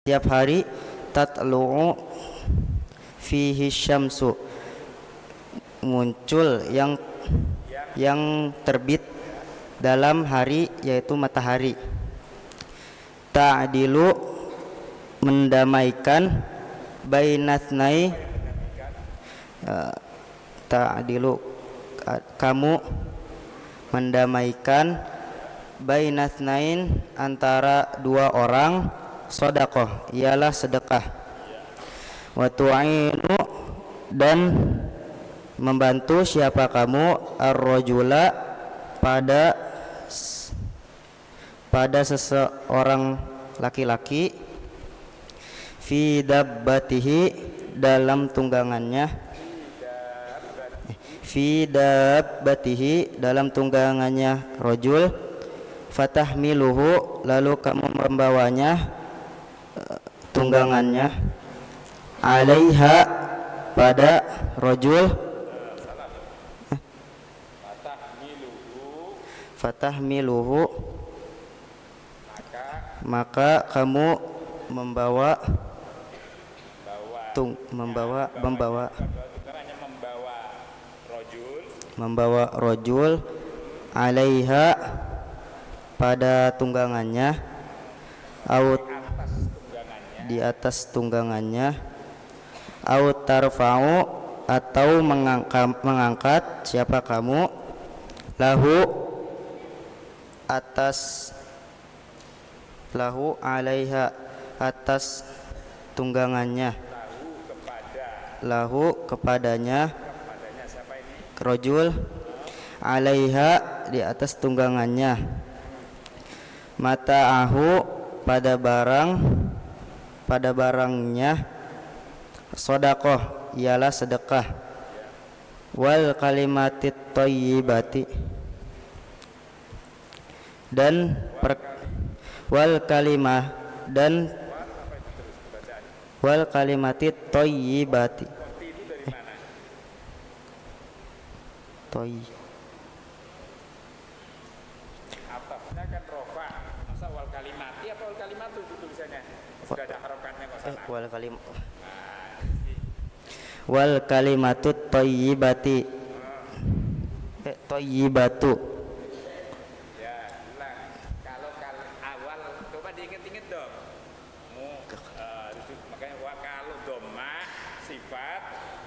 Tiap hari tatlu'u fihi syamsu, muncul yang terbit dalam hari, yaitu matahari. Ta'dilu, mendamaikan, bainatsnai, ta'dilu, kamu mendamaikan, bainatsnain, antara dua orang, sedekah, ialah sedekah. Wa tu'inu, dan membantu siapa kamu, ar-rajula, pada seseorang laki-laki, fi dabbatihi, dalam tunggangannya, fi dabbatihi, dalam tunggangannya rajul, fatahmiluhu, lalu kamu membawanya, tunggangannya, alaiha, pada rajul, fatahmiluhu, maka kamu membawa rajul, alaiha, pada tunggangannya, au, di atas tunggangannya, au tarfa'u, atau mengangkat siapa kamu, lahu alaiha, atas tunggangannya, lahu, kepadanya, rajul, alaiha, di atas tunggangannya, mata'ahu, pada barangnya, sedekah, ialah sedekah. Wal kalimatit thayyibati, dan wal kalimatit thayyibati, atafnya kan rofa, masa wal kalimati apa wal kalimatu itu tulisannya? Sudah ada harokatnya kok sana. Wal kalimatut thayyibati, thayyibatu. Ya, kalau awal coba diinget-inget dong. Makanya kalau dhamma sifat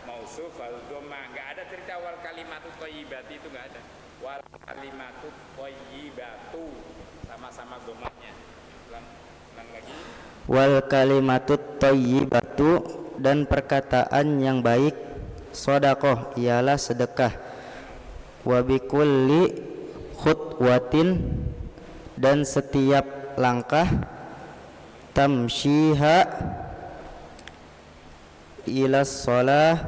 mausuf wal dhamma, enggak ada cerita wal kalimatut thayyibati, itu enggak ada. Wal kalimatut thayyibatu, sama-sama dhammanya. Ulang lagi. Wal kalimatut thayyibatu, dan perkataan yang baik, sedekah, ialah sedekah. Wa bikulli khutwatin, dan setiap langkah, tamshiha ila shalah,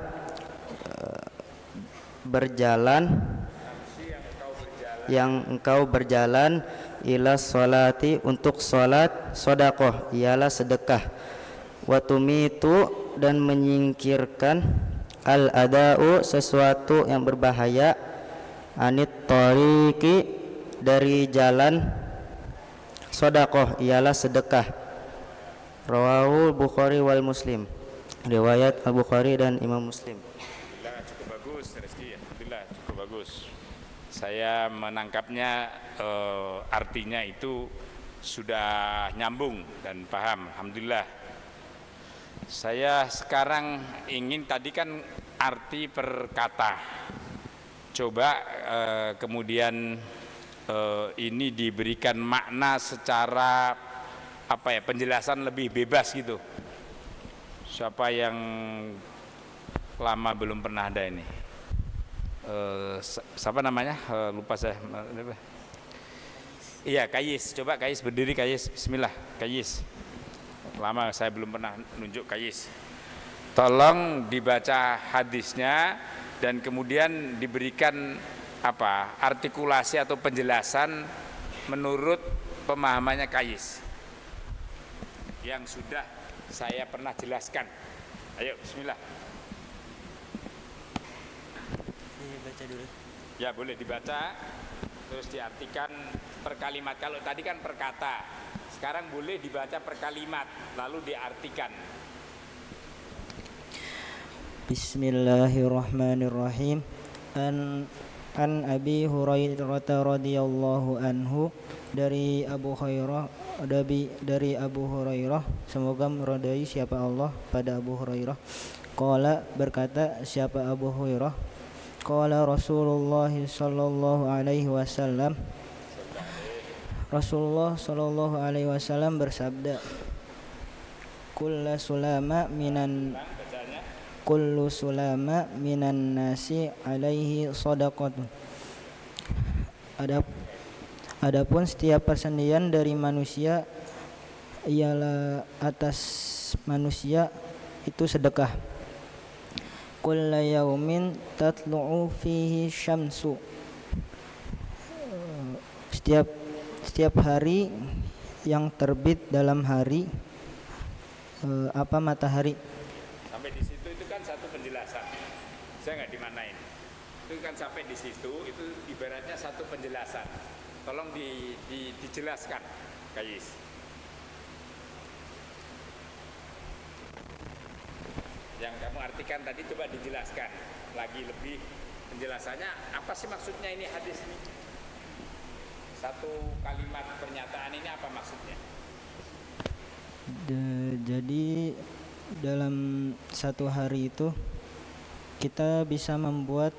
berjalan, yang engkau berjalan, ila sholati, untuk sholat, sedekah, ialah sedekah. Wa tumitu, dan menyingkirkan, al ada'u, sesuatu yang berbahaya, anit tariqi, dari jalan, sedekah, ialah sedekah. Rawahu Bukhari wal Muslim, riwayat Al-Bukhari dan Imam Muslim. Alhamdulillah, cukup bagus Rizky, alhamdulillah cukup bagus. Saya menangkapnya, artinya itu sudah nyambung dan paham, alhamdulillah. Saya sekarang ingin, tadi kan arti per kata, coba kemudian ini diberikan makna secara penjelasan lebih bebas gitu. Siapa yang lama belum pernah ada ini? Siapa namanya? Lupa saya. Iya, Kayis. Coba Kayis berdiri, Kayis. Bismillah, Kayis. Lama saya belum pernah nunjuk Kayis. Tolong dibaca hadisnya dan kemudian diberikan artikulasi atau penjelasan menurut pemahamannya Kayis yang sudah saya pernah jelaskan. Ayo, bismillah. Baca dulu. Ya, boleh dibaca terus diartikan per kalimat. Kalau tadi kan per kata, Sekarang boleh dibaca per kalimat lalu diartikan. Bismillahirrahmanirrahim. An Abi Hurairah radhiyallahu anhu, dari Abu Hurairah, semoga meridai siapa Allah pada Abu Hurairah. Qala, berkata siapa Abu Hurairah, qala Rasulullah sallallahu alaihi wasallam, Rasulullah sallallahu alaihi wasallam bersabda, kullu sulama minan nasi alaihi shadaqatun. Adapun setiap persendian dari manusia ialah atas manusia itu sedekah. Kulla yaumin tatlu'u fihi syamsu. Setiap hari yang terbit dalam hari matahari. Sampai di situ itu kan satu penjelasan. Saya nggak dimanain. Itu kan sampai di situ itu ibaratnya satu penjelasan. Tolong dijelaskan, Kayis. Yang kamu artikan tadi coba dijelaskan lagi lebih penjelasannya apa sih maksudnya ini hadis ini? Satu kalimat pernyataan ini apa maksudnya? Jadi dalam satu hari itu kita bisa membuat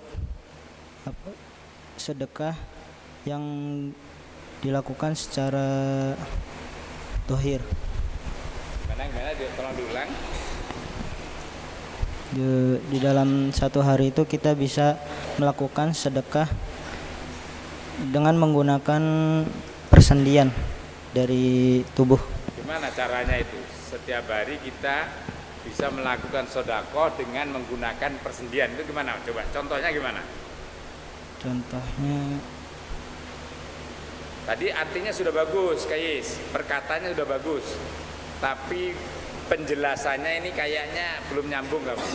sedekah yang dilakukan secara zahir. Gimana tolong diulang. Di dalam satu hari itu kita bisa melakukan sedekah dengan menggunakan persendian dari tubuh. Gimana caranya itu? Setiap hari kita bisa melakukan sedekah dengan menggunakan persendian. Itu gimana? Coba contohnya gimana? Contohnya tadi artinya sudah bagus, Kayis. Perkataannya sudah bagus. Tapi penjelasannya ini kayaknya belum nyambung kamu.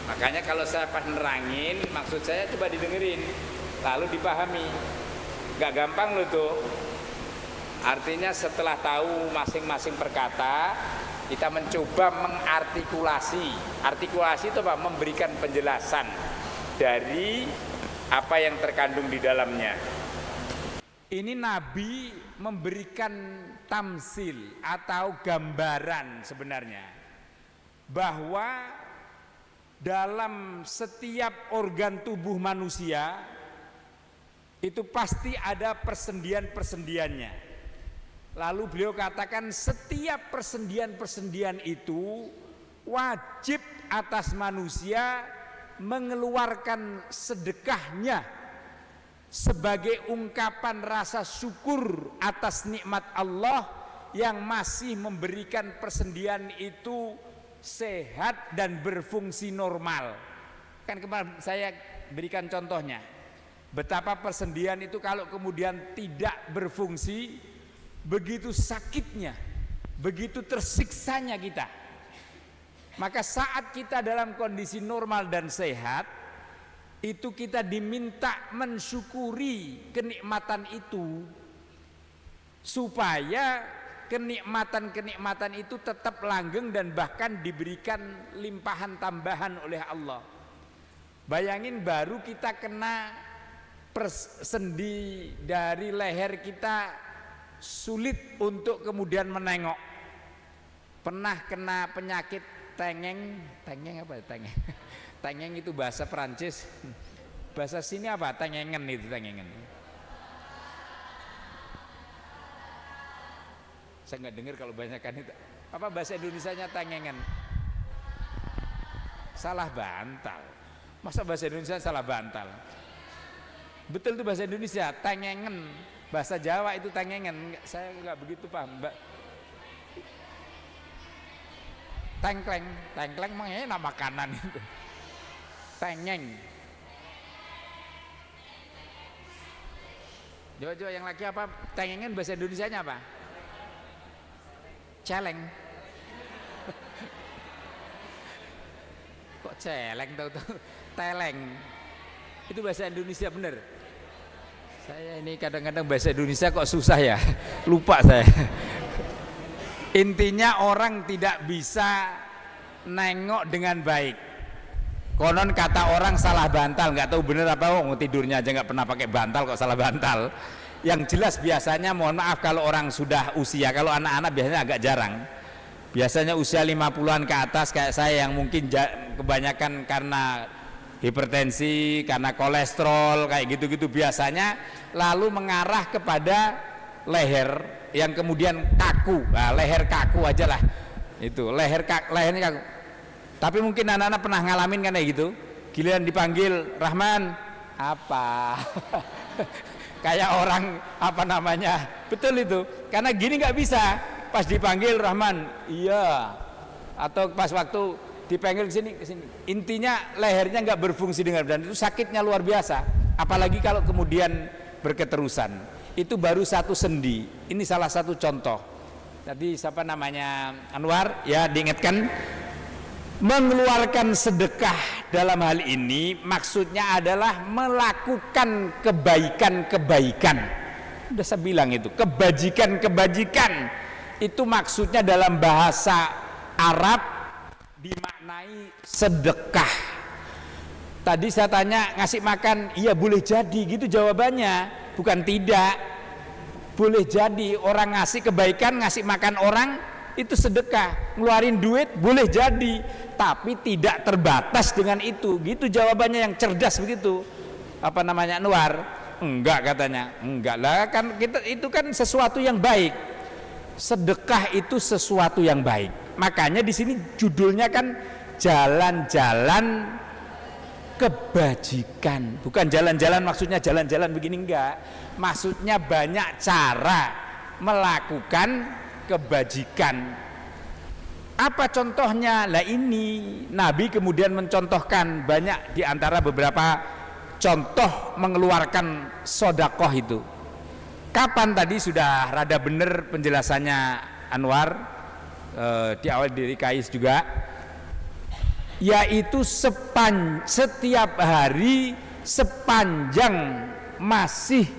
Makanya kalau saya pas nerangin, maksud saya coba didengerin, lalu dipahami. Gak gampang loh tuh. Artinya setelah tahu masing-masing perkata, kita mencoba mengartikulasi. Artikulasi itu apa? Memberikan penjelasan dari apa yang terkandung di dalamnya. Ini Nabi memberikan tamsil atau gambaran sebenarnya bahwa dalam setiap organ tubuh manusia itu pasti ada persendian-persendiannya. Lalu beliau katakan setiap persendian-persendian itu wajib atas manusia mengeluarkan sedekahnya sebagai ungkapan rasa syukur atas nikmat Allah yang masih memberikan persendian itu sehat dan berfungsi normal. Kan kemarin saya berikan contohnya, betapa persendian itu kalau kemudian tidak berfungsi, begitu sakitnya, begitu tersiksanya kita. Maka saat kita dalam kondisi normal dan sehat, itu kita diminta mensyukuri kenikmatan itu supaya kenikmatan-kenikmatan itu tetap langgeng dan bahkan diberikan limpahan tambahan oleh Allah. Bayangin baru kita kena sendi dari leher kita sulit untuk kemudian menengok. Pernah kena penyakit tengeng apa tengeng? Tengeng itu bahasa Perancis. Bahasa sini apa? Tengengen itu tengengen. Saya nggak dengar kalau banyakkan itu. Apa bahasa Indonesianya tengengen? Salah bantal. Masa bahasa Indonesia salah bantal? Betul itu bahasa Indonesia, tengengen. Bahasa Jawa itu tengengen. Saya nggak begitu paham, Mbak. Tengkleng makanya nama makanan itu. Tengeng. Coba yang lagi apa? Tengengen bahasa Indonesianya apa? Celeng. Kok celeng tahu-tahu? Teleng. Itu bahasa Indonesia bener. Saya ini kadang-kadang bahasa Indonesia kok susah ya, lupa saya. Intinya orang tidak bisa nengok dengan baik. Konon kata orang salah bantal, nggak tahu bener apa, tidurnya aja nggak pernah pakai bantal kok salah bantal. Yang jelas biasanya, mohon maaf kalau orang sudah usia, kalau anak-anak biasanya agak jarang. Biasanya usia 50-an ke atas kayak saya yang mungkin kebanyakan karena hipertensi, karena kolesterol, kayak gitu-gitu biasanya lalu mengarah kepada leher yang kemudian kaku. Nah, leher kaku aja lah. Itu, lehernya kaku. Tapi mungkin anak-anak pernah ngalamin kan kayak gitu. Giliran dipanggil Rahman, apa? Kayak orang apa namanya? Betul itu. Karena gini nggak bisa. Pas dipanggil Rahman, iya. Atau pas waktu dipanggil ke sini. Intinya lehernya nggak berfungsi dengan benar, itu sakitnya luar biasa. Apalagi kalau kemudian berketerusan. Itu baru satu sendi. Ini salah satu contoh. Tadi siapa namanya Anwar ya diingatkan, mengeluarkan sedekah dalam hal ini maksudnya adalah melakukan kebaikan-kebaikan. Udah saya bilang itu, kebajikan-kebajikan. Itu maksudnya dalam bahasa Arab dimaknai sedekah. Tadi saya tanya ngasih makan, iya boleh jadi gitu jawabannya, bukan tidak. Boleh jadi orang ngasih kebaikan, ngasih makan orang itu sedekah, ngeluarin duit boleh jadi, tapi tidak terbatas dengan itu. Gitu jawabannya yang cerdas begitu. Apa namanya Anwar? Enggak katanya. Enggak lah, kan kita itu kan sesuatu yang baik. Sedekah itu sesuatu yang baik. Makanya di sini judulnya kan jalan-jalan kebajikan. Bukan jalan-jalan maksudnya jalan-jalan begini, enggak. Maksudnya banyak cara melakukan kebajikan. Apa contohnya? Lah ini Nabi kemudian mencontohkan banyak di antara beberapa contoh mengeluarkan sodakoh itu. Kapan tadi sudah rada bener penjelasannya Anwar di awal diri Kais juga, yaitu setiap hari sepanjang masih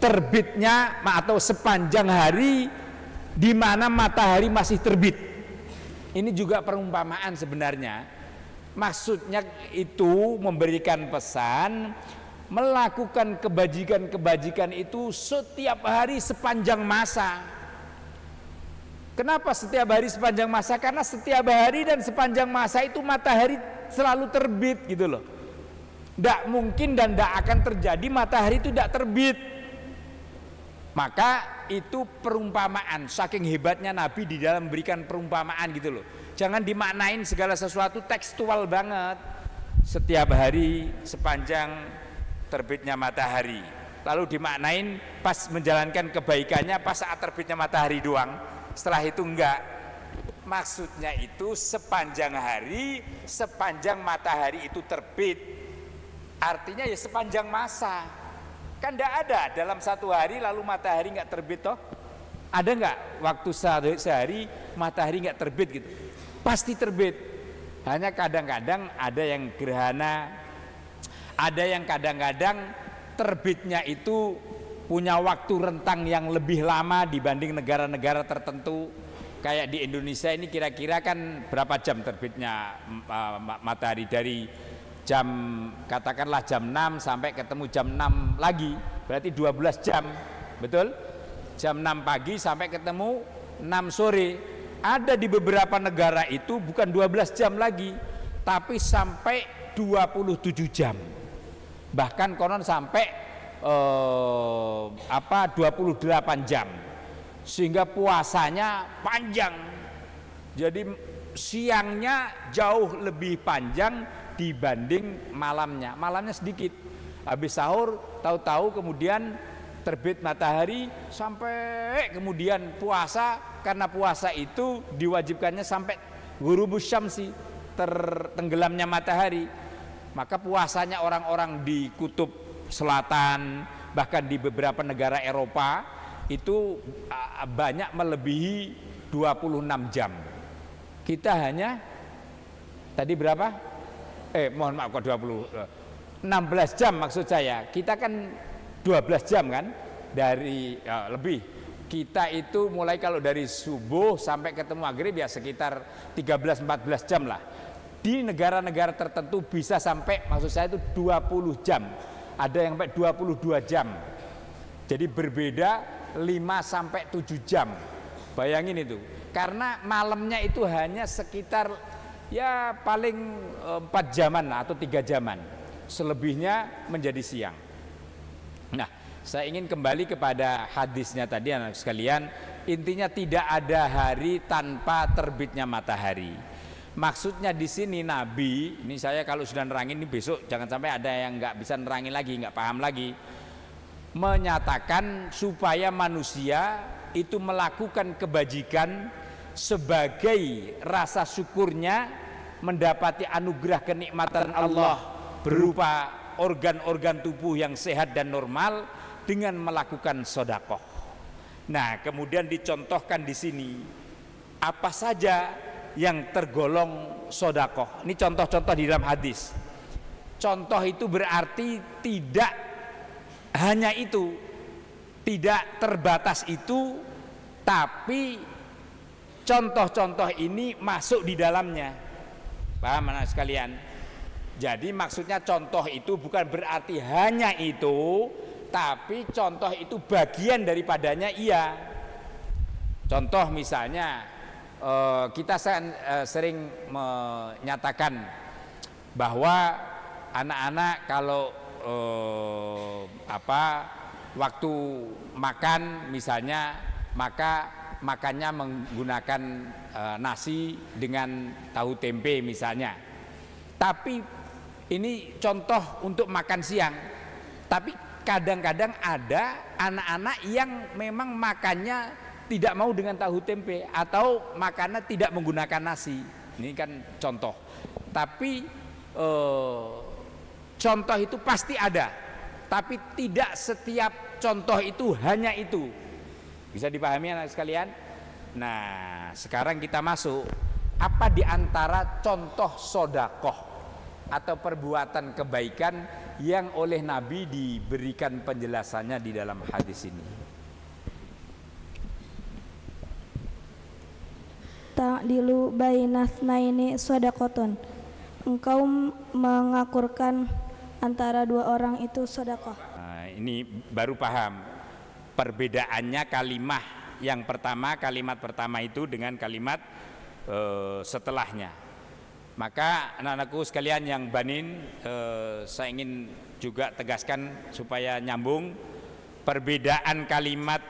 terbitnya atau sepanjang hari di mana matahari masih terbit. Ini juga perumpamaan sebenarnya. Maksudnya itu memberikan pesan melakukan kebajikan-kebajikan itu setiap hari sepanjang masa. Kenapa setiap hari sepanjang masa? Karena setiap hari dan sepanjang masa itu matahari selalu terbit gitu loh. Tidak mungkin dan tidak akan terjadi matahari itu tidak terbit. Maka itu perumpamaan, saking hebatnya Nabi di dalam memberikan perumpamaan gitu loh. Jangan dimaknain segala sesuatu tekstual banget. Setiap hari sepanjang terbitnya matahari, lalu dimaknain pas menjalankan kebaikannya pas saat terbitnya matahari doang, setelah itu enggak. Maksudnya itu sepanjang hari, sepanjang matahari itu terbit, artinya ya sepanjang masa. Kan enggak ada dalam satu hari lalu matahari enggak terbit toh? Ada enggak waktu sehari matahari enggak terbit gitu? Pasti terbit. Hanya kadang-kadang ada yang gerhana, ada yang kadang-kadang terbitnya itu punya waktu rentang yang lebih lama dibanding negara-negara tertentu. Kayak di Indonesia ini kira-kira kan berapa jam terbitnya matahari, dari jam katakanlah jam 6 sampai ketemu jam 6 lagi, berarti 12 jam, betul? Jam 6 pagi sampai ketemu 6 sore. Ada di beberapa negara itu bukan 12 jam lagi, tapi sampai 27 jam. Bahkan konon sampai 28 jam, sehingga puasanya panjang. Jadi siangnya jauh lebih panjang dibanding malamnya. Malamnya sedikit. Habis sahur tahu-tahu kemudian terbit matahari sampai kemudian puasa, karena puasa itu diwajibkannya sampai ghurubus syamsi, tertenggelamnya matahari. Maka puasanya orang-orang di kutub selatan, bahkan di beberapa negara Eropa itu banyak melebihi 26 jam. Kita hanya tadi berapa? Mohon maaf kok 20. 16 jam maksud saya. Kita kan 12 jam kan dari lebih. Kita itu mulai kalau dari subuh sampai ketemu maghrib ya sekitar 13-14 jam lah. Di negara-negara tertentu bisa sampai maksud saya itu 20 jam. Ada yang sampai 22 jam. Jadi berbeda 5 sampai 7 jam. Bayangin itu. Karena malamnya itu hanya sekitar ya paling 4 jaman atau 3 jaman. Selebihnya menjadi siang. Nah, saya ingin kembali kepada hadisnya tadi anak sekalian. Intinya tidak ada hari tanpa terbitnya matahari. Maksudnya di sini Nabi, ini saya kalau sudah nerangin ini besok jangan sampai ada yang nggak bisa nerangin lagi, nggak paham lagi. Menyatakan supaya manusia itu melakukan kebajikan sebagai rasa syukurnya mendapati anugerah kenikmatan Allah berupa organ-organ tubuh yang sehat dan normal dengan melakukan sedekah. Nah, kemudian dicontohkan di sini apa saja yang tergolong sedekah. Ini contoh-contoh di dalam hadis. Contoh itu berarti tidak hanya itu, tidak terbatas itu, tapi contoh-contoh ini masuk di dalamnya. Paham anak sekalian? Jadi maksudnya contoh itu bukan berarti hanya itu, tapi contoh itu bagian daripadanya iya. Contoh misalnya kita sering menyatakan bahwa anak-anak kalau waktu makan misalnya maka makannya menggunakan nasi dengan tahu tempe misalnya. Tapi ini contoh untuk makan siang. Tapi kadang-kadang ada anak-anak yang memang makannya tidak mau dengan tahu tempe atau makannya tidak menggunakan nasi. Ini kan contoh. Tapi contoh itu pasti ada. Tapi tidak setiap contoh itu hanya itu. Bisa dipahami anak sekalian? Nah, sekarang kita masuk apa di antara contoh sedekah atau perbuatan kebaikan yang oleh Nabi diberikan penjelasannya di dalam hadis ini. Ta'dilu bainasnaini shadaqatun. Engkau mengakurkan antara dua orang itu sedekah. Nah, ini baru paham perbedaannya kalimat yang pertama, kalimat pertama itu dengan kalimat setelahnya. Maka anak-anakku sekalian yang banin, saya ingin juga tegaskan supaya nyambung perbedaan kalimat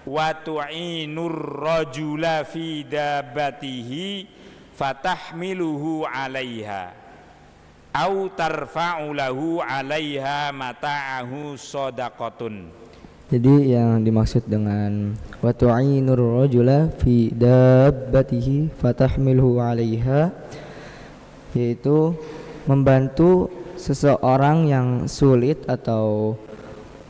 wa tu'inur rajula fi dabbatihi fatahmiluhu 'alaiha au tarfa'u lahu 'alaiha mata'ahu shadaqatun. Jadi yang dimaksud dengan wa tu'inur rajula fi dabbatihi fatahmiluhu 'alaiha yaitu membantu seseorang yang sulit atau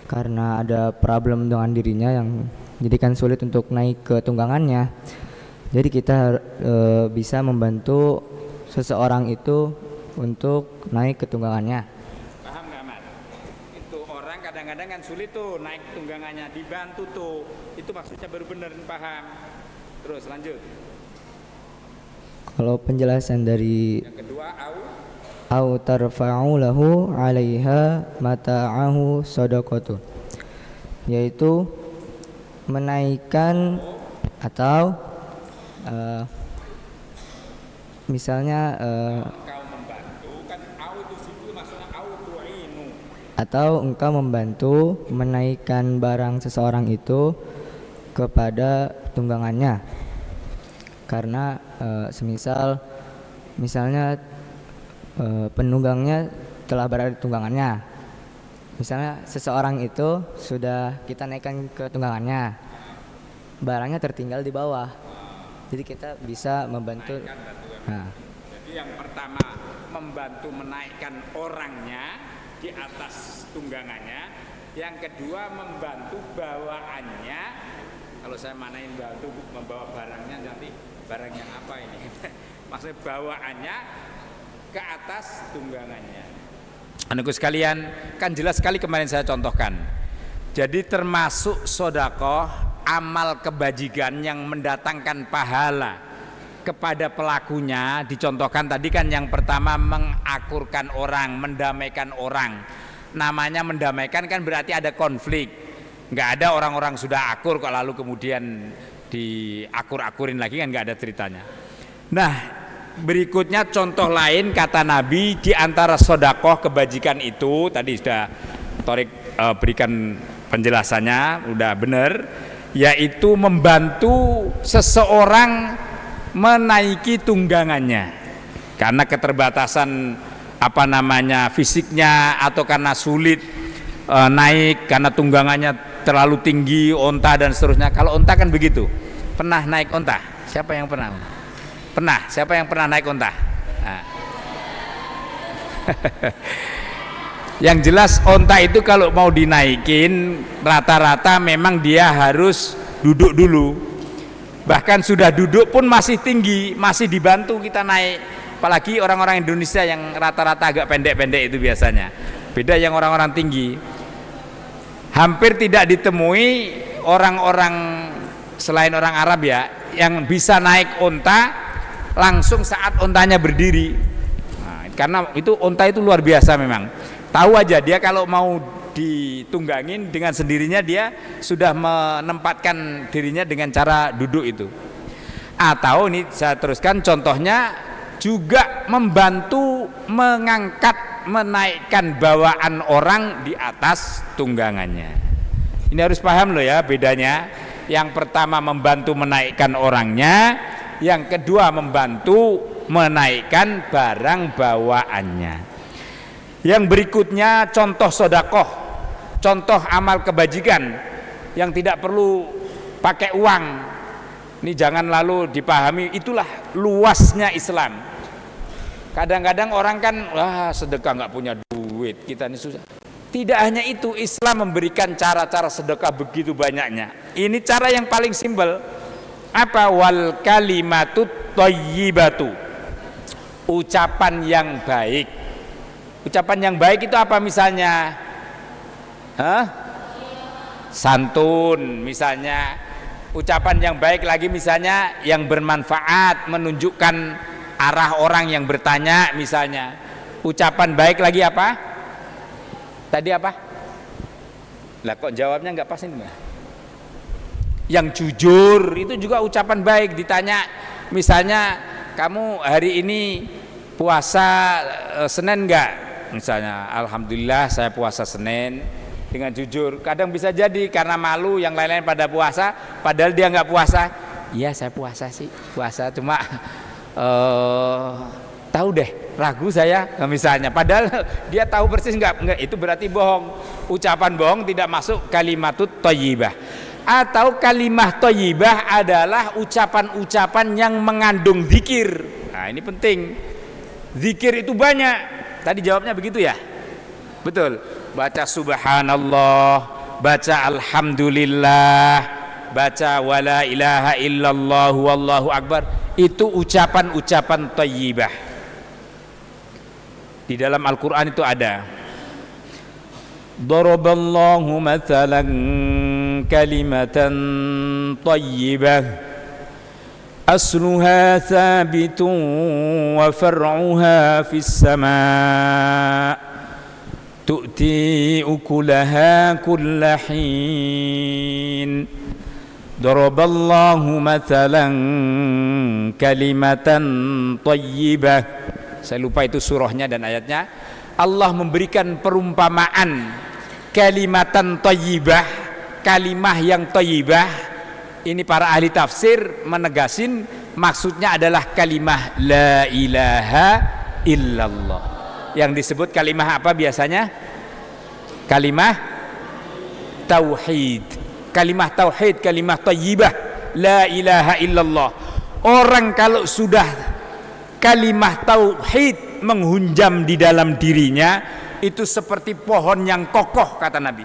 karena ada problem dengan dirinya yang jadikan sulit untuk naik ke tunggangannya. Jadi kita bisa membantu seseorang itu untuk naik ke tunggangannya. Paham nggak, Mat? Itu orang kadang-kadang kan sulit tuh naik tunggangannya, dibantu tuh. Itu maksudnya baru benar paham. Terus lanjut. Kalau penjelasan dari Yang kedua au tarfa'u lahu 'alaiha mata'ahu shadaqatu, yaitu menaikkan atau misalnya engkau membantu kan itu situ maksudnya tu'inu. Atau engkau membantu menaikkan barang seseorang itu kepada tunggangannya karena misalnya penunggangnya telah berada di tunggangannya. Misalnya seseorang itu sudah kita naikkan ke tunggangannya, barangnya tertinggal di bawah, jadi kita bisa membantu. Nah. Jadi yang pertama membantu menaikkan orangnya di atas tunggangannya, yang kedua membantu bawaannya. Kalau saya manain bantu membawa barangnya, nanti barang yang apa ini? Maksudnya bawaannya ke atas tunggangannya. Anakku sekalian, kan jelas sekali kemarin saya contohkan. Jadi termasuk sodakoh, amal kebajikan yang mendatangkan pahala kepada pelakunya. Dicontohkan tadi kan yang pertama mengakurkan orang, mendamaikan orang. Namanya mendamaikan kan berarti ada konflik. Nggak ada orang-orang sudah akur kok lalu kemudian diakur-akurin lagi, kan nggak ada ceritanya. Nah, berikutnya contoh lain kata Nabi di antara sodakoh kebajikan itu tadi sudah Torik berikan penjelasannya, udah benar, yaitu membantu seseorang menaiki tunggangannya karena keterbatasan fisiknya atau karena sulit naik karena tunggangannya terlalu tinggi, onta dan seterusnya. Kalau onta kan begitu. Pernah naik onta? Siapa yang pernah? Pernah. Siapa yang pernah naik onta? Nah. Yang jelas onta itu kalau mau dinaikin rata-rata memang dia harus duduk dulu. Bahkan sudah duduk pun masih tinggi, masih dibantu kita naik. Apalagi orang-orang Indonesia yang rata-rata agak pendek-pendek itu biasanya. Beda yang orang-orang tinggi. Hampir tidak ditemui orang-orang selain orang Arab ya yang bisa naik onta langsung saat ontanya berdiri. Nah, karena itu onta itu luar biasa memang. Tahu aja dia kalau mau ditunggangin dengan sendirinya dia sudah menempatkan dirinya dengan cara duduk itu. Atau ini saya teruskan contohnya juga membantu mengangkat, menaikkan bawaan orang di atas tunggangannya. Ini harus paham loh ya bedanya. Yang pertama membantu menaikkan orangnya, yang kedua membantu menaikkan barang bawaannya. Yang berikutnya contoh sodakoh, contoh amal kebajikan yang tidak perlu pakai uang. Ini jangan lalu dipahami itulah luasnya Islam. Kadang-kadang orang kan wah sedekah nggak punya duit, kita ini susah. Tidak hanya itu, Islam memberikan cara-cara sedekah begitu banyaknya. Ini cara yang paling simpel. Apa? Wal kalimatut thayyibatu. Ucapan yang baik. Ucapan yang baik itu apa misalnya? Santun misalnya. Ucapan yang baik lagi misalnya yang bermanfaat, menunjukkan arah orang yang bertanya misalnya. Ucapan baik lagi apa? Tadi apa? Lah kok jawabnya nggak pas ini? Yang jujur itu juga ucapan baik. Ditanya misalnya kamu hari ini puasa Senin nggak? Misalnya Alhamdulillah saya puasa Senin. Dengan jujur, kadang bisa jadi karena malu yang lain-lain pada puasa padahal dia nggak puasa. Iya saya puasa sih, puasa cuma tahu deh ragu saya misalnya, padahal dia tahu persis nggak, itu berarti bohong. Ucapan bohong tidak masuk kalimatut thayyibah. Atau kalimah thayyibah adalah ucapan-ucapan yang mengandung zikir. Nah ini penting, zikir itu banyak. Tadi jawabnya begitu ya, betul. Baca subhanallah, baca alhamdulillah, baca wala ilaha illallah wallahu akbar. Itu ucapan-ucapan thayyibah. Di dalam Al-Quran itu ada. Daraballahu mathalan kalimatan thayyibah asluha thabitun wa far'uha fis sama' tu'ti ukulaha kulla hin. Daraballahu mathalan kalimatan thayyibah. Saya lupa itu surahnya dan ayatnya. Allah memberikan perumpamaan kalimatan thayyibah, kalimah yang thayyibah. Ini para ahli tafsir menegasin maksudnya adalah kalimah la ilaha illallah. Yang disebut kalimah apa biasanya? Kalimah tauhid. Kalimah tauhid, kalimah thayyibah, la ilaha illallah. Orang kalau sudah kalimah tauhid menghunjam di dalam dirinya, itu seperti pohon yang kokoh kata Nabi.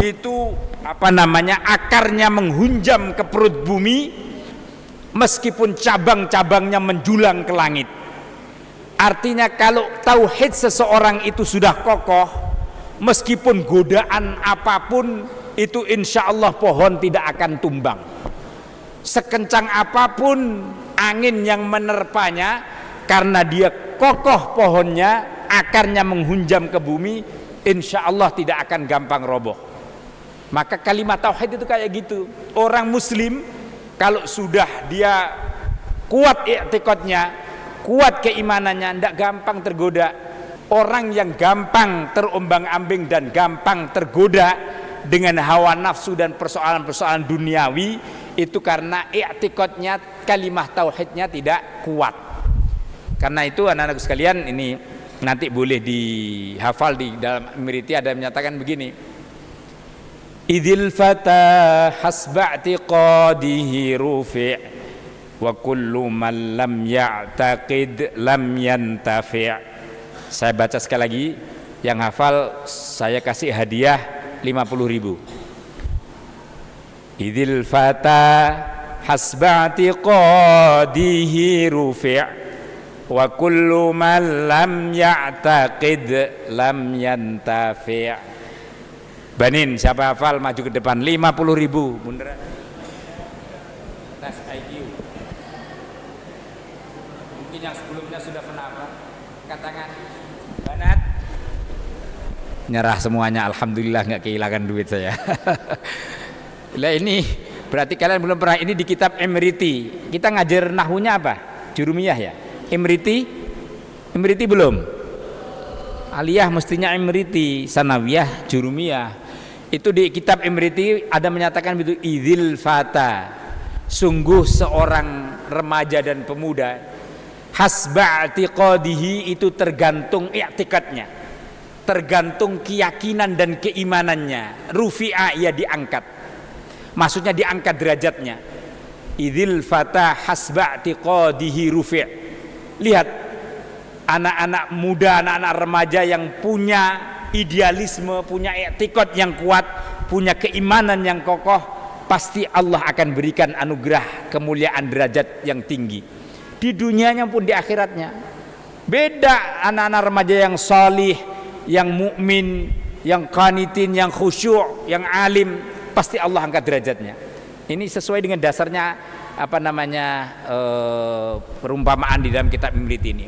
Itu akarnya menghunjam ke perut bumi meskipun cabang-cabangnya menjulang ke langit. Artinya kalau tauhid seseorang itu sudah kokoh, meskipun godaan apapun itu insya Allah pohon tidak akan tumbang. Sekencang apapun angin yang menerpanya, karena dia kokoh pohonnya, akarnya menghunjam ke bumi, insya Allah tidak akan gampang roboh. Maka kalimat tauhid itu kayak gitu. Orang muslim kalau sudah dia kuat i'tiqadnya, kuat keimanannya, tidak gampang tergoda. Orang yang gampang terombang-ambing dan gampang tergoda dengan hawa nafsu dan persoalan-persoalan duniawi, itu karena i'tiqadnya, kalimat tauhidnya tidak kuat. Karena itu anak-anakku sekalian, ini nanti boleh dihafal di dalam Imriti ada yang menyatakan begini: Idzil fata hasba i'tiqadihi rufi' wa kullu man lam ya'taqid lam yantafi'. Saya baca sekali lagi, yang hafal saya kasih hadiah 50.000. Idzil fata hasba i'tiqadihi rufi' wa kullu man lam ya'taqid lam yantafi'. Banin, siapa hafal maju ke depan, 50.000. Beneran tes IQ. Mungkin yang sebelumnya sudah pernah hafal. Katakan Banat. Nyerah semuanya, alhamdulillah nggak kehilangan duit saya. Lah ini berarti kalian belum pernah, ini di kitab Imriti. Kita ngajar nahunya apa? Jurumiyah ya. Imriti belum. Aliyah mestinya Imriti, sanawiyah, jurumiyah. Itu di kitab Imriti ada menyatakan begitu, idzil fata, sungguh seorang remaja dan pemuda, hasba i'tiqadihi, itu tergantung i'tikadnya, tergantung keyakinan dan keimanannya, rufi'a, ia diangkat, maksudnya diangkat derajatnya. Idzil fata hasba i'tiqadihi rufi'. Lihat anak-anak muda, anak-anak remaja yang punya idealisme, punya i'tikad yang kuat, punya keimanan yang kokoh, pasti Allah akan berikan anugerah kemuliaan derajat yang tinggi di dunianya pun di akhiratnya. Beda anak-anak remaja yang salih, yang mukmin, yang qanitin, yang khusyuk, yang alim, pasti Allah angkat derajatnya. Ini sesuai dengan dasarnya apa namanya perumpamaan di dalam kitab Imriti ini.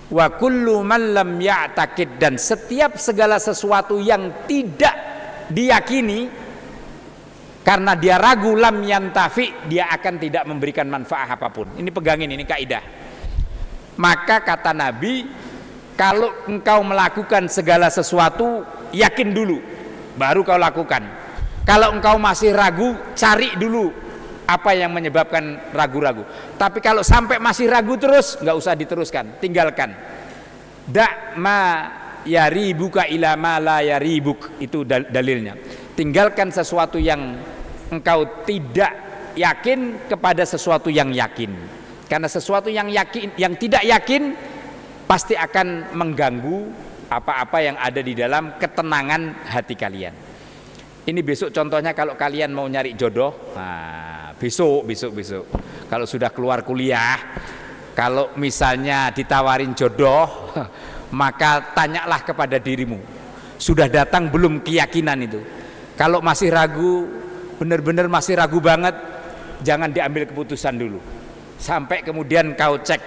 Wa kullu man lam ya'taqid, dan setiap segala sesuatu yang tidak diyakini karena dia ragu, lam yantafi, dia akan tidak memberikan manfaat apapun. Ini pegangin, ini kaidah. Maka kata Nabi, kalau engkau melakukan segala sesuatu, yakin dulu baru kau lakukan. Kalau engkau masih ragu, cari dulu apa yang menyebabkan ragu-ragu. Tapi kalau sampai masih ragu terus, nggak usah diteruskan, tinggalkan. Da' ma yaribuka ila ma la yaribuk, itu dalilnya. Tinggalkan sesuatu yang engkau tidak yakin kepada sesuatu yang yakin. Karena sesuatu yang yakin, yang tidak yakin pasti akan mengganggu apa-apa yang ada di dalam ketenangan hati kalian. Ini besok contohnya kalau kalian mau nyari jodoh, nah, besok. Kalau sudah keluar kuliah, kalau misalnya ditawarin jodoh, maka tanyalah kepada dirimu, sudah datang belum keyakinan itu. Kalau masih ragu, benar-benar masih ragu banget, jangan diambil keputusan dulu. Sampai kemudian kau cek,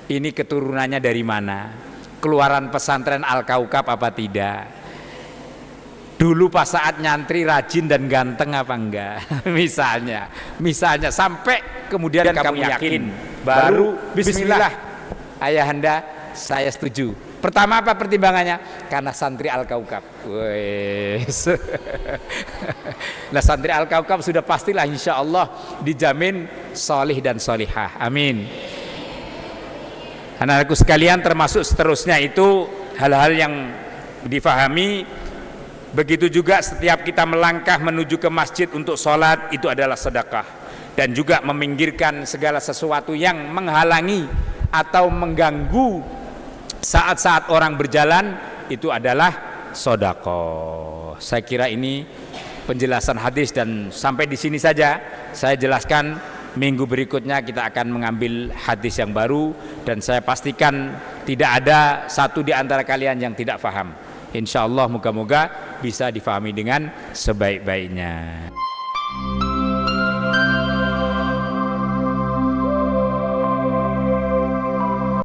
ini keturunannya dari mana, keluaran pesantren Al-Kaukab apa tidak, dulu pas saat nyantri rajin dan ganteng apa enggak. misalnya sampai kemudian kamu yakin, baru bismillah, ayahanda saya setuju. Pertama apa pertimbangannya? Karena santri Al-Kaukab. Nah, santri Al-Kaukab sudah pastilah insya Allah dijamin solih dan solihah. Amin. Anak-anakku sekalian, termasuk seterusnya itu hal-hal yang difahami. Begitu juga setiap kita melangkah menuju ke masjid untuk sholat, itu adalah sedekah. Dan juga meminggirkan segala sesuatu yang menghalangi atau mengganggu saat-saat orang berjalan, itu adalah sedekah. Saya kira ini penjelasan hadis, dan sampai di sini saja saya jelaskan minggu berikutnya kita akan mengambil hadis yang baru, dan saya pastikan tidak ada satu di antara kalian yang tidak paham. Insya Allah moga-moga bisa difahami dengan sebaik-baiknya.